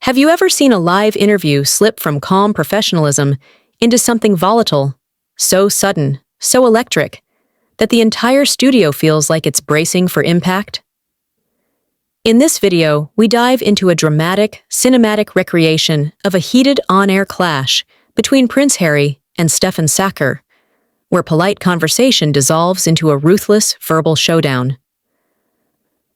Have you ever seen a live interview slip from calm professionalism into something volatile, so sudden, so electric, that the entire studio feels like it's bracing for impact? In this video, we dive into a dramatic, cinematic recreation of a heated on-air clash between Prince Harry and Stephen Sackur, where polite conversation dissolves into a ruthless verbal showdown.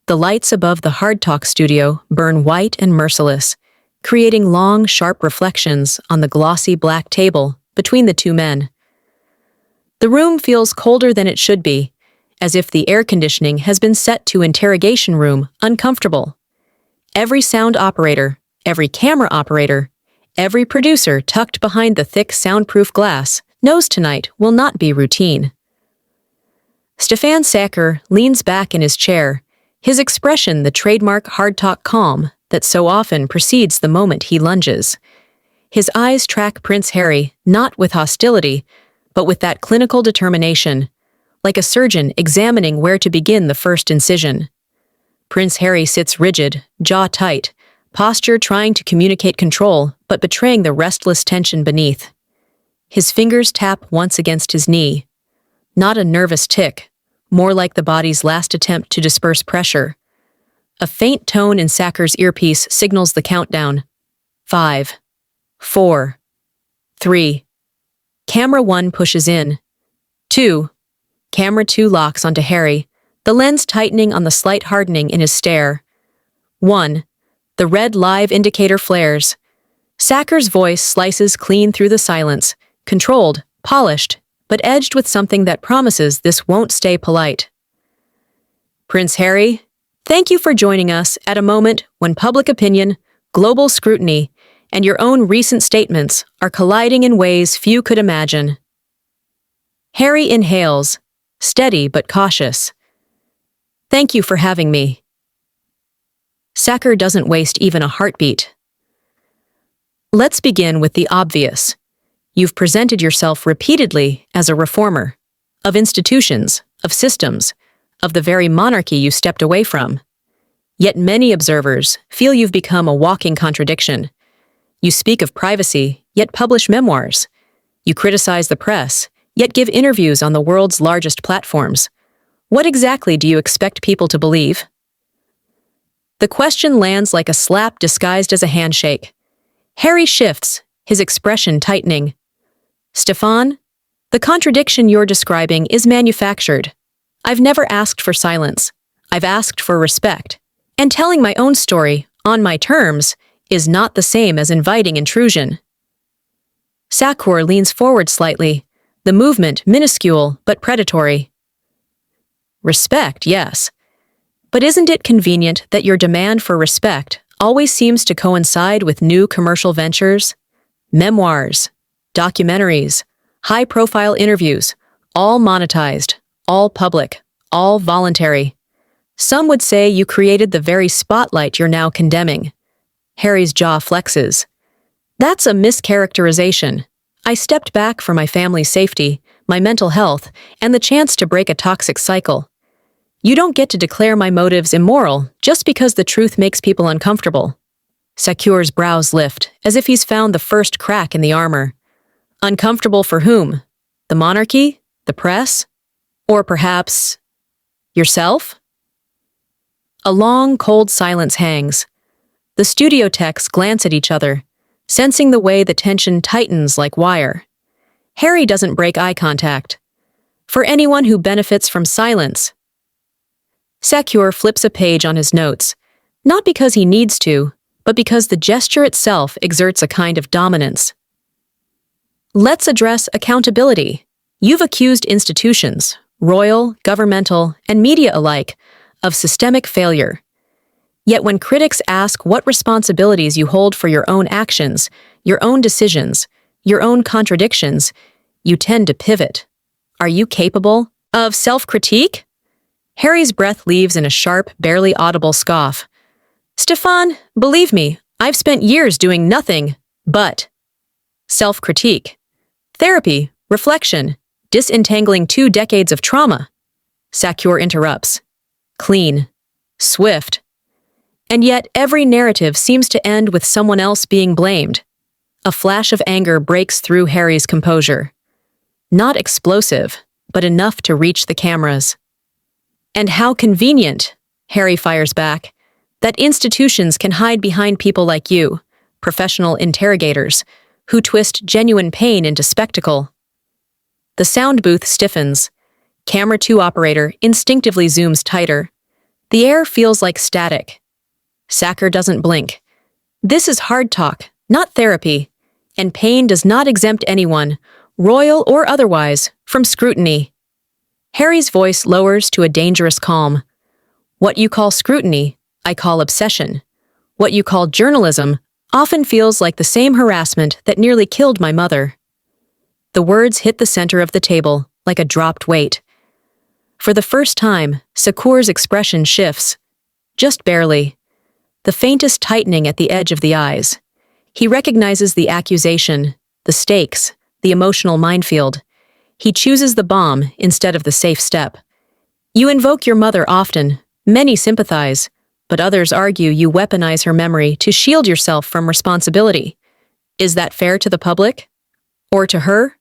The lights above the HardTalk studio burn white and merciless, creating long, sharp reflections on the glossy black table between the two men. The room feels colder than it should be, as if the air conditioning has been set to interrogation room uncomfortable. Every sound operator, every camera operator, every producer tucked behind the thick soundproof glass knows tonight will not be routine. Stephen Sackur leans back in his chair, his expression the trademark HardTalk calm that so often precedes the moment he lunges. His eyes track Prince Harry, not with hostility, but with that clinical determination, like a surgeon examining where to begin the first incision. Prince Harry sits rigid, jaw tight, posture trying to communicate control but betraying the restless tension beneath. His fingers tap once against his knee. Not a nervous tick, more like the body's last attempt to disperse pressure. A faint tone in Sackur's earpiece signals the countdown. 5, 4, 3. Camera 1 pushes in. 2. Camera 2 locks onto Harry, the lens tightening on the slight hardening in his stare. 1. The red live indicator flares. Sackur's voice slices clean through the silence, controlled, polished, but edged with something that promises this won't stay polite. Prince Harry, thank you for joining us at a moment when public opinion, global scrutiny, and your own recent statements are colliding in ways few could imagine. Harry inhales, steady but cautious. Thank you for having me. Sackur doesn't waste even a heartbeat. Let's begin with the obvious. You've presented yourself repeatedly as a reformer, of institutions, of systems, of the very monarchy you stepped away from. Yet many observers feel you've become a walking contradiction. You speak of privacy, yet publish memoirs. You criticize the press, yet give interviews on the world's largest platforms. What exactly do you expect people to believe? The question lands like a slap disguised as a handshake. Harry shifts, his expression tightening. Stefan, the contradiction you're describing is manufactured. I've never asked for silence. I've asked for respect. And telling my own story, on my terms, is not the same as inviting intrusion. Sackur leans forward slightly, the movement minuscule but predatory. Respect, yes. But isn't it convenient that your demand for respect always seems to coincide with new commercial ventures? Memoirs, documentaries, high-profile interviews, all monetized, all public, all voluntary. Some would say you created the very spotlight you're now condemning. Harry's jaw flexes. That's a mischaracterization. I stepped back for my family's safety, my mental health, and the chance to break a toxic cycle. You don't get to declare my motives immoral just because the truth makes people uncomfortable. Sackur's brows lift, as if he's found the first crack in the armor. Uncomfortable for whom? The monarchy? The press? Or perhaps yourself? A long, cold silence hangs. The studio techs glance at each other, sensing the way the tension tightens like wire. Harry doesn't break eye contact. For anyone who benefits from silence. Sackur flips a page on his notes, not because he needs to, but because the gesture itself exerts a kind of dominance. Let's address accountability. You've accused institutions, royal, governmental, and media alike, of systemic failure. Yet when critics ask what responsibilities you hold for your own actions, your own decisions, your own contradictions, you tend to pivot. Are you capable of self-critique? Harry's breath leaves in a sharp, barely audible scoff. Stefan, believe me, I've spent years doing nothing but self-critique. Therapy, reflection, disentangling 2 decades of trauma. Sackur interrupts. Clean. Swift. And yet every narrative seems to end with someone else being blamed. A flash of anger breaks through Harry's composure. Not explosive, but enough to reach the cameras. "And how convenient," Harry fires back, "that institutions can hide behind people like you, professional interrogators, who twist genuine pain into spectacle." The sound booth stiffens. Camera 2 operator instinctively zooms tighter. The air feels like static. Sackur doesn't blink. This is hard talk, not therapy, and pain does not exempt anyone, royal or otherwise, from scrutiny. Harry's voice lowers to a dangerous calm. "What you call scrutiny, I call obsession. What you call journalism often feels like the same harassment that nearly killed my mother." The words hit the center of the table, like a dropped weight. For the first time, Sackur's expression shifts. Just barely. The faintest tightening at the edge of the eyes. He recognizes the accusation, the stakes, the emotional minefield. He chooses the bomb instead of the safe step. "You invoke your mother often. Many sympathize, but others argue you weaponize her memory to shield yourself from responsibility. Is that fair to the public? Or to her?"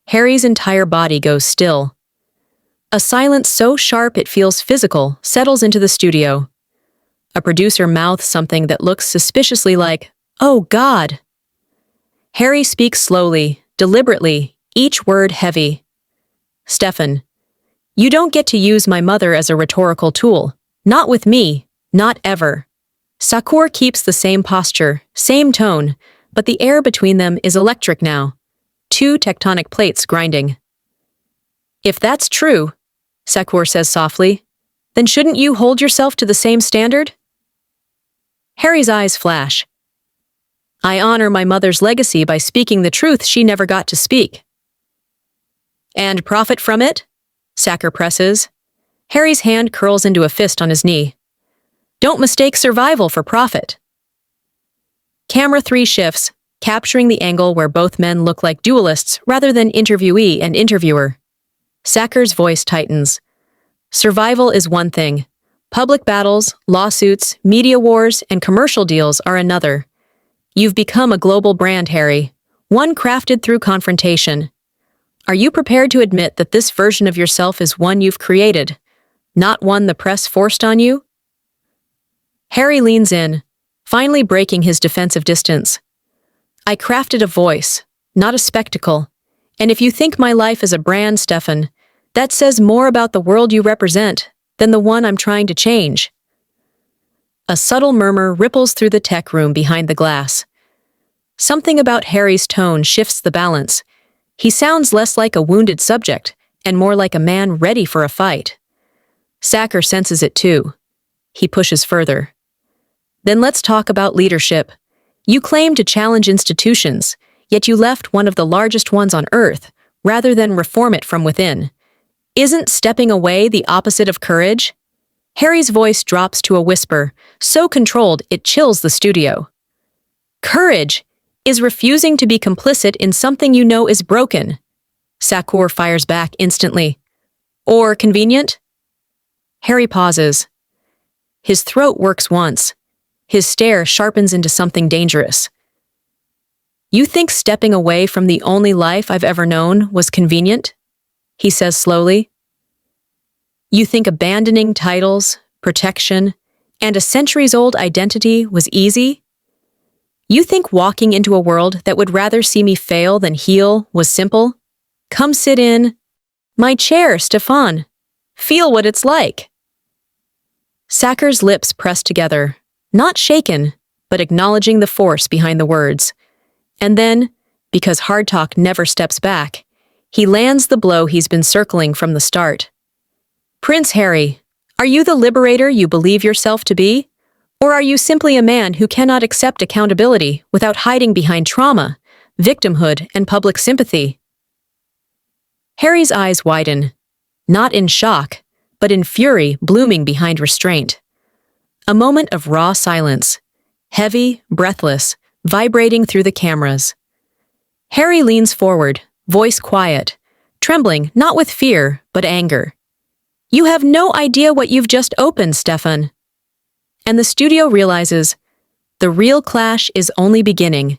Harry's entire body goes still. A silence so sharp it feels physical settles into the studio. A producer mouths something that looks suspiciously like, "Oh God!" Harry speaks slowly, deliberately, each word heavy. "Stephen, you don't get to use my mother as a rhetorical tool. Not with me, not ever." Sackur keeps the same posture, same tone, but the air between them is electric now. Two tectonic plates grinding. "If that's true," Sackur says softly, "then shouldn't you hold yourself to the same standard?" Harry's eyes flash. "I honor my mother's legacy by speaking the truth she never got to speak." "And profit from it?" Sackur presses. Harry's hand curls into a fist on his knee. "Don't mistake survival for profit." Camera 3 shifts, capturing the angle where both men look like duelists rather than interviewee and interviewer. Sackur's voice tightens. "Survival is one thing. Public battles, lawsuits, media wars, and commercial deals are another. You've become a global brand, Harry, one crafted through confrontation. Are you prepared to admit that this version of yourself is one you've created, not one the press forced on you?" Harry leans in, finally breaking his defensive distance. "I crafted a voice, not a spectacle. And if you think my life is a brand, Stephen, that says more about the world you represent than the one I'm trying to change." A subtle murmur ripples through the tech room behind the glass. Something about Harry's tone shifts the balance. He sounds less like a wounded subject and more like a man ready for a fight. Sackur senses it too. He pushes further. "Then let's talk about leadership. You claim to challenge institutions, yet you left one of the largest ones on Earth, rather than reform it from within. Isn't stepping away the opposite of courage?" Harry's voice drops to a whisper, so controlled it chills the studio. "Courage is refusing to be complicit in something you know is broken." Sackur fires back instantly. "Or convenient?" Harry pauses. His throat works once. His stare sharpens into something dangerous. "You think stepping away from the only life I've ever known was convenient?" he says slowly. "You think abandoning titles, protection, and a centuries-old identity was easy? You think walking into a world that would rather see me fail than heal was simple? Come sit in my chair, Stefan. Feel what it's like." Sackur's lips press together, not shaken, but acknowledging the force behind the words. And then, because hard talk never steps back, he lands the blow he's been circling from the start. "Prince Harry, are you the liberator you believe yourself to be? Or are you simply a man who cannot accept accountability without hiding behind trauma, victimhood, and public sympathy?" Harry's eyes widen, not in shock, but in fury blooming behind restraint. A moment of raw silence, heavy, breathless, vibrating through the cameras. Harry leans forward, voice quiet, trembling not with fear, but anger. "You have no idea what you've just opened, Stefan." And the studio realizes the real clash is only beginning.